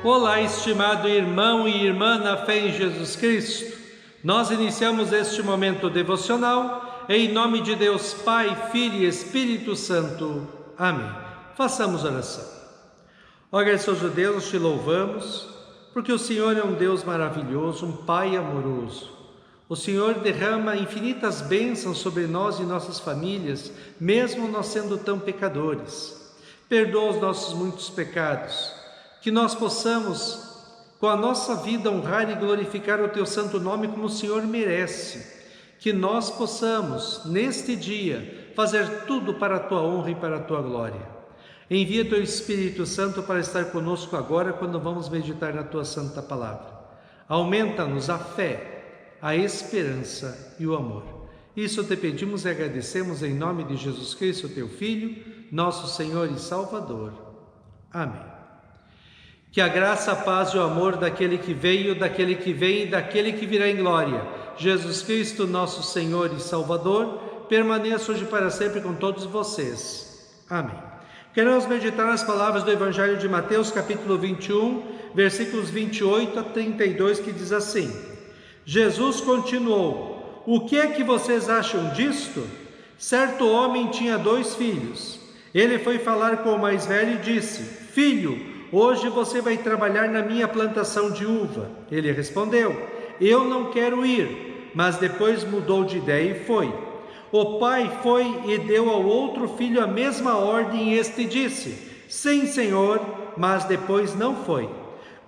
Olá, estimado irmão e irmã na fé em Jesus Cristo. Nós iniciamos este momento devocional em nome de Deus Pai, Filho e Espírito Santo. Amém. Façamos oração. Ó gracioso Deus, nós te louvamos, porque o Senhor é um Deus maravilhoso, um Pai amoroso. O Senhor derrama infinitas bênçãos sobre nós e nossas famílias, mesmo nós sendo tão pecadores. Perdoa os nossos muitos pecados, que nós possamos, com a nossa vida, honrar e glorificar o Teu santo nome como o Senhor merece. Que nós possamos, neste dia, fazer tudo para a Tua honra e para a Tua glória. Envia Teu Espírito Santo para estar conosco agora, quando vamos meditar na Tua santa palavra. Aumenta-nos a fé, a esperança e o amor. Isso te pedimos e agradecemos em nome de Jesus Cristo, Teu Filho, nosso Senhor e Salvador. Amém. Que a graça, a paz e o amor daquele que veio, daquele que vem e daquele que virá em glória, Jesus Cristo, nosso Senhor e Salvador, permaneça hoje para sempre com todos vocês. Amém. Queremos meditar nas palavras do Evangelho de Mateus, capítulo 21, versículos 28 a 32, que diz assim: Jesus continuou: O que é que vocês acham disto? Certo homem tinha 2 filhos. Ele foi falar com o mais velho e disse: Filho, hoje você vai trabalhar na minha plantação de uva. Ele respondeu: Eu não quero ir. Mas depois mudou de ideia e foi. O pai foi e deu ao outro filho a mesma ordem, e este disse: Sim, senhor, mas depois não foi.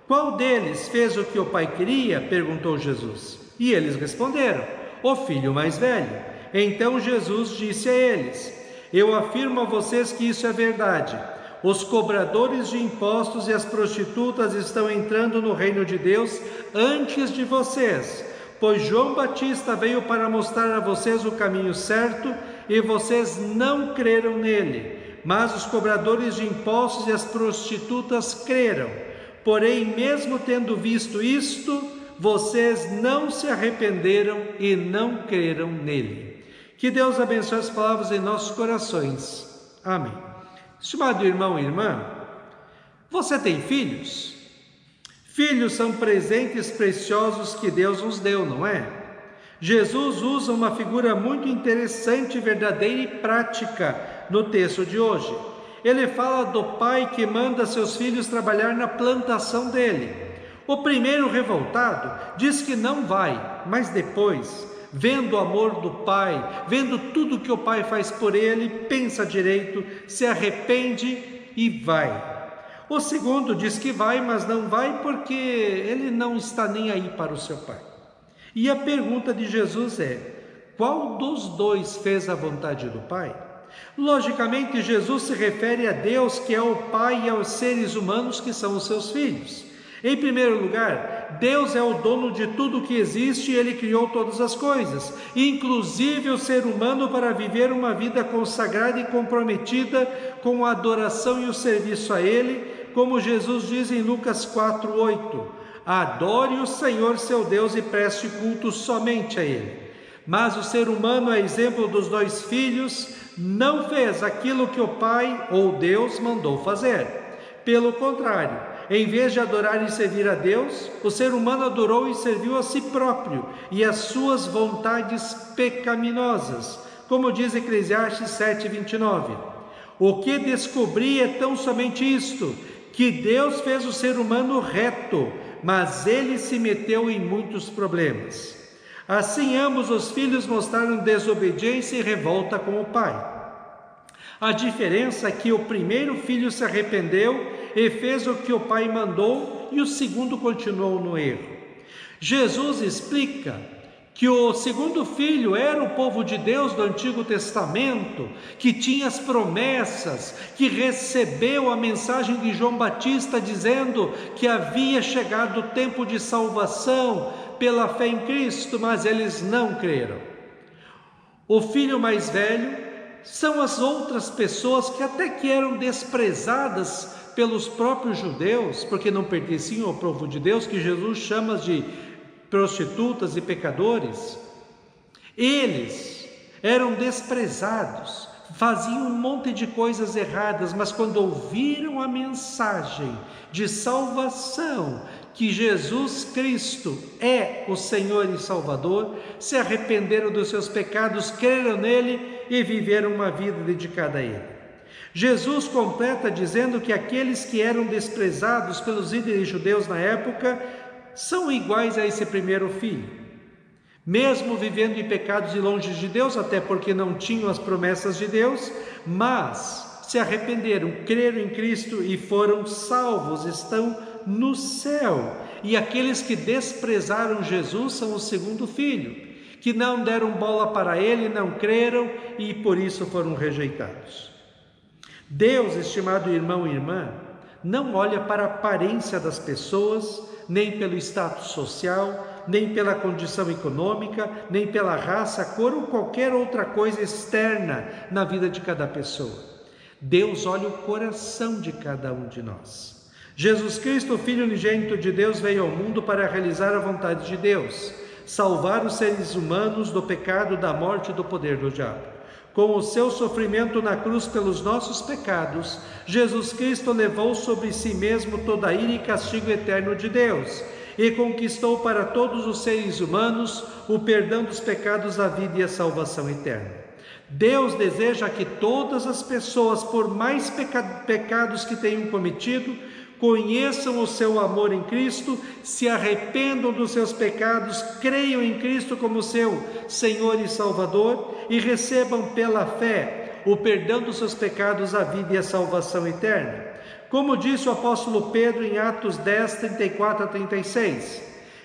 Qual deles fez o que o pai queria? Perguntou Jesus. E eles responderam: O filho mais velho. Então Jesus disse a eles: Eu afirmo a vocês que isso é verdade. Os cobradores de impostos e as prostitutas estão entrando no reino de Deus antes de vocês, pois João Batista veio para mostrar a vocês o caminho certo e vocês não creram nele, mas os cobradores de impostos e as prostitutas creram. Porém, mesmo tendo visto isto, vocês não se arrependeram e não creram nele. Que Deus abençoe as palavras em nossos corações. Amém. Estimado irmão e irmã, você tem filhos? Filhos são presentes preciosos que Deus nos deu, não é? Jesus usa uma figura muito interessante, verdadeira e prática no texto de hoje. Ele fala do pai que manda seus filhos trabalhar na plantação dele. O primeiro revoltado diz que não vai, mas depois, vendo o amor do pai, vendo tudo que o pai faz por ele, pensa direito, se arrepende e vai. O segundo diz que vai, mas não vai porque ele não está nem aí para o seu pai. E a pergunta de Jesus é: qual dos dois fez a vontade do pai? Logicamente, Jesus se refere a Deus, que é o pai, e aos seres humanos, que são os seus filhos. Em primeiro lugar, Deus é o dono de tudo que existe e Ele criou todas as coisas, inclusive o ser humano, para viver uma vida consagrada e comprometida com a adoração e o serviço a Ele, como Jesus diz em Lucas 4:8: Adore o Senhor seu Deus e preste culto somente a Ele. Mas o ser humano, a exemplo dos 2 filhos, não fez aquilo que o Pai ou Deus mandou fazer. Pelo contrário, em vez de adorar e servir a Deus, o ser humano adorou e serviu a si próprio e as suas vontades pecaminosas, como diz Eclesiastes 7:29. O que descobri é tão somente isto, que Deus fez o ser humano reto, mas ele se meteu em muitos problemas. Assim, ambos os filhos mostraram desobediência e revolta com o pai. A diferença é que o primeiro filho se arrependeu e fez o que o pai mandou, e o segundo continuou no erro. Jesus explica que o segundo filho era o povo de Deus do Antigo Testamento, que tinha as promessas, que recebeu a mensagem de João Batista dizendo que havia chegado o tempo de salvação pela fé em Cristo, mas eles não creram. O filho mais velho são as outras pessoas que até que eram desprezadas pelos próprios judeus, porque não pertenciam ao povo de Deus, que Jesus chama de prostitutas e pecadores. Eles eram desprezados, faziam um monte de coisas erradas, mas quando ouviram a mensagem de salvação, que Jesus Cristo é o Senhor e Salvador, se arrependeram dos seus pecados, creram nele e viveram uma vida dedicada a ele. Jesus completa dizendo que aqueles que eram desprezados pelos líderes judeus na época são iguais a esse primeiro filho. Mesmo vivendo em pecados e longe de Deus, até porque não tinham as promessas de Deus, mas se arrependeram, creram em Cristo e foram salvos, estão no céu. E aqueles que desprezaram Jesus são o segundo filho, que não deram bola para ele, não creram e por isso foram rejeitados. Deus, estimado irmão e irmã, não olha para a aparência das pessoas, nem pelo status social, nem pela condição econômica, nem pela raça, cor ou qualquer outra coisa externa na vida de cada pessoa. Deus olha o coração de cada um de nós. Jesus Cristo, o Filho unigênito de Deus, veio ao mundo para realizar a vontade de Deus, salvar os seres humanos do pecado, da morte e do poder do diabo. Com o seu sofrimento na cruz pelos nossos pecados, Jesus Cristo levou sobre si mesmo toda a ira e castigo eterno de Deus e conquistou para todos os seres humanos o perdão dos pecados, a vida e a salvação eterna. Deus deseja que todas as pessoas, por mais pecados que tenham cometido, conheçam o seu amor em Cristo, se arrependam dos seus pecados, creiam em Cristo como seu Senhor e Salvador e recebam pela fé o perdão dos seus pecados, a vida e a salvação eterna. Como disse o apóstolo Pedro em Atos 10, 34 a 36,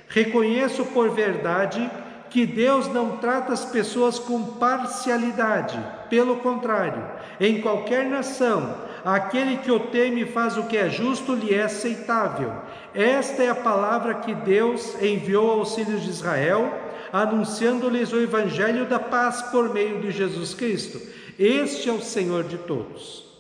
reconheço por verdade que Deus não trata as pessoas com parcialidade, pelo contrário, em qualquer nação, aquele que o teme e faz o que é justo lhe é aceitável. Esta é a palavra que Deus enviou aos filhos de Israel, anunciando-lhes o evangelho da paz por meio de Jesus Cristo. Este é o Senhor de todos.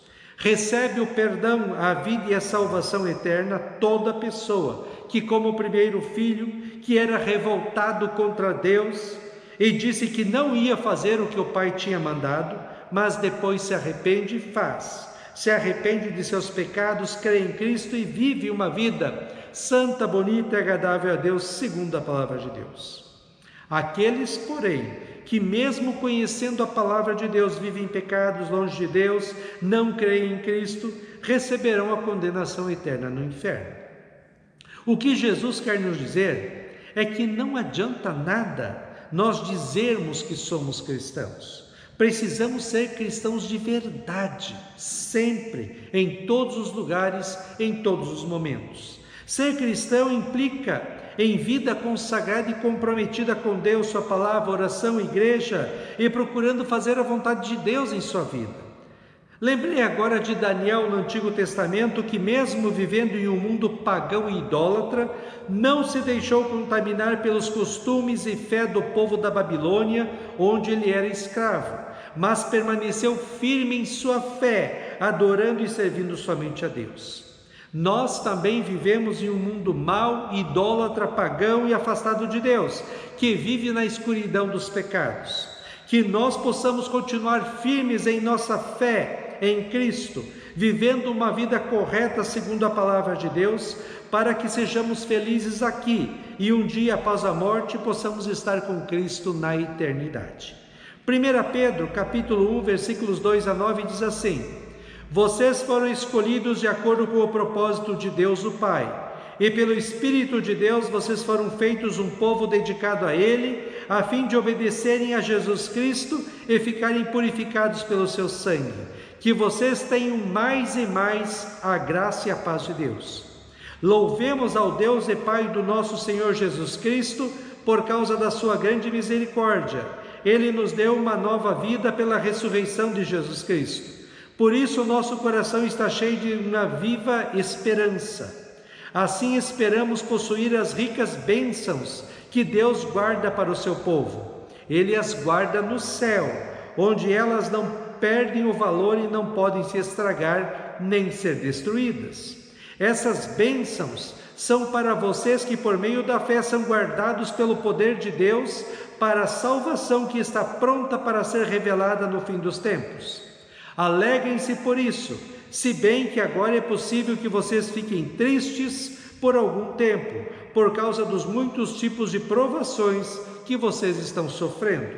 Recebe o perdão, a vida e a salvação eterna toda pessoa que, como o primeiro filho, que era revoltado contra Deus e disse que não ia fazer o que o Pai tinha mandado, mas depois se arrepende e faz. Se arrepende de seus pecados, crê em Cristo e vive uma vida santa, bonita e agradável a Deus, segundo a palavra de Deus. Aqueles, porém, que mesmo conhecendo a palavra de Deus, vivem em pecados, longe de Deus, não creem em Cristo, receberão a condenação eterna no inferno. O que Jesus quer nos dizer é que não adianta nada nós dizermos que somos cristãos. Precisamos ser cristãos de verdade, sempre, em todos os lugares, em todos os momentos. Ser cristão implica em vida consagrada e comprometida com Deus, sua palavra, oração, igreja e procurando fazer a vontade de Deus em sua vida. Lembrei agora de Daniel no Antigo Testamento, que mesmo vivendo em um mundo pagão e idólatra, não se deixou contaminar pelos costumes e fé do povo da Babilônia, onde ele era escravo, mas permaneceu firme em sua fé, adorando e servindo somente a Deus. Nós também vivemos em um mundo mau, idólatra, pagão e afastado de Deus, que vive na escuridão dos pecados. Que nós possamos continuar firmes em nossa fé em Cristo, vivendo uma vida correta segundo a palavra de Deus, para que sejamos felizes aqui e um dia após a morte possamos estar com Cristo na eternidade. 1 Pedro, capítulo 1, versículos 2 a 9 diz assim: vocês foram escolhidos de acordo com o propósito de Deus o Pai, e pelo Espírito de Deus vocês foram feitos um povo dedicado a Ele, a fim de obedecerem a Jesus Cristo e ficarem purificados pelo seu sangue. Que vocês tenham mais e mais a graça e a paz de Deus. Louvemos ao Deus e Pai do nosso Senhor Jesus Cristo, por causa da sua grande misericórdia. Ele nos deu uma nova vida pela ressurreição de Jesus Cristo. Por isso o nosso coração está cheio de uma viva esperança. Assim esperamos possuir as ricas bênçãos que Deus guarda para o seu povo. Ele as guarda no céu, onde elas não perdem o valor e não podem se estragar nem ser destruídas. Essas bênçãos são para vocês que por meio da fé são guardados pelo poder de Deus para a salvação que está pronta para ser revelada no fim dos tempos. Alegrem-se por isso, se bem que agora é possível que vocês fiquem tristes por algum tempo, por causa dos muitos tipos de provações que vocês estão sofrendo.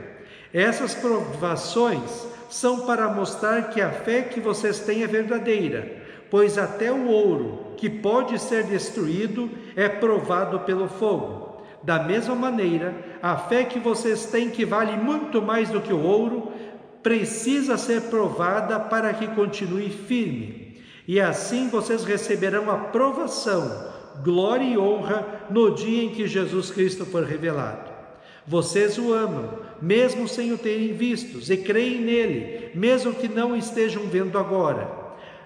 Essas provações são para mostrar que a fé que vocês têm é verdadeira, pois até o ouro, que pode ser destruído, é provado pelo fogo. Da mesma maneira, a fé que vocês têm, que vale muito mais do que o ouro, precisa ser provada para que continue firme. E assim vocês receberão a provação, glória e honra no dia em que Jesus Cristo for revelado. Vocês o amam, mesmo sem o terem visto, e creem nele, mesmo que não o estejam vendo agora.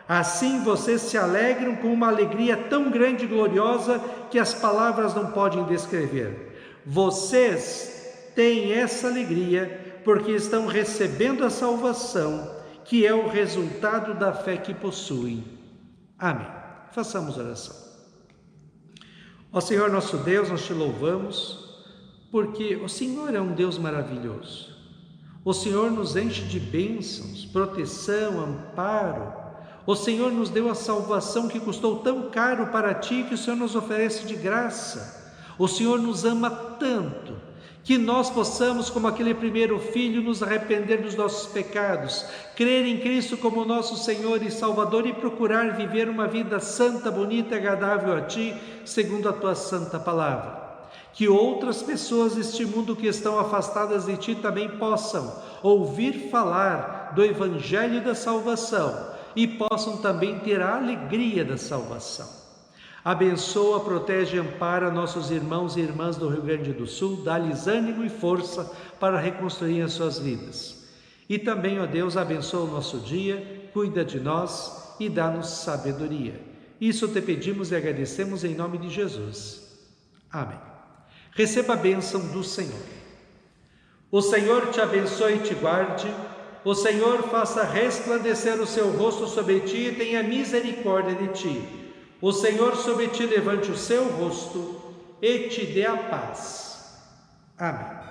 Assim vocês se alegram com uma alegria tão grande e gloriosa que as palavras não podem descrever. Vocês têm essa alegria porque estão recebendo a salvação, que é o resultado da fé que possuem. Amém. Façamos oração. Ó Senhor nosso Deus, nós te louvamos, porque o Senhor é um Deus maravilhoso. O Senhor nos enche de bênçãos, proteção, amparo. O Senhor nos deu a salvação que custou tão caro para ti, que o Senhor nos oferece de graça. O Senhor nos ama tanto, que nós possamos, como aquele primeiro filho, nos arrepender dos nossos pecados, crer em Cristo como nosso Senhor e Salvador e procurar viver uma vida santa, bonita e agradável a ti, segundo a tua santa palavra. Que outras pessoas deste mundo que estão afastadas de ti também possam ouvir falar do Evangelho da salvação e possam também ter a alegria da salvação. Abençoa, protege e ampara nossos irmãos e irmãs do Rio Grande do Sul, dá-lhes ânimo e força para reconstruir as suas vidas. E também, ó Deus, abençoa o nosso dia, cuida de nós e dá-nos sabedoria. Isso te pedimos e agradecemos em nome de Jesus. Amém. Receba a bênção do Senhor. O Senhor te abençoe e te guarde. O Senhor faça resplandecer o seu rosto sobre ti e tenha misericórdia de ti. O Senhor sobre ti levante o seu rosto e te dê a paz. Amém.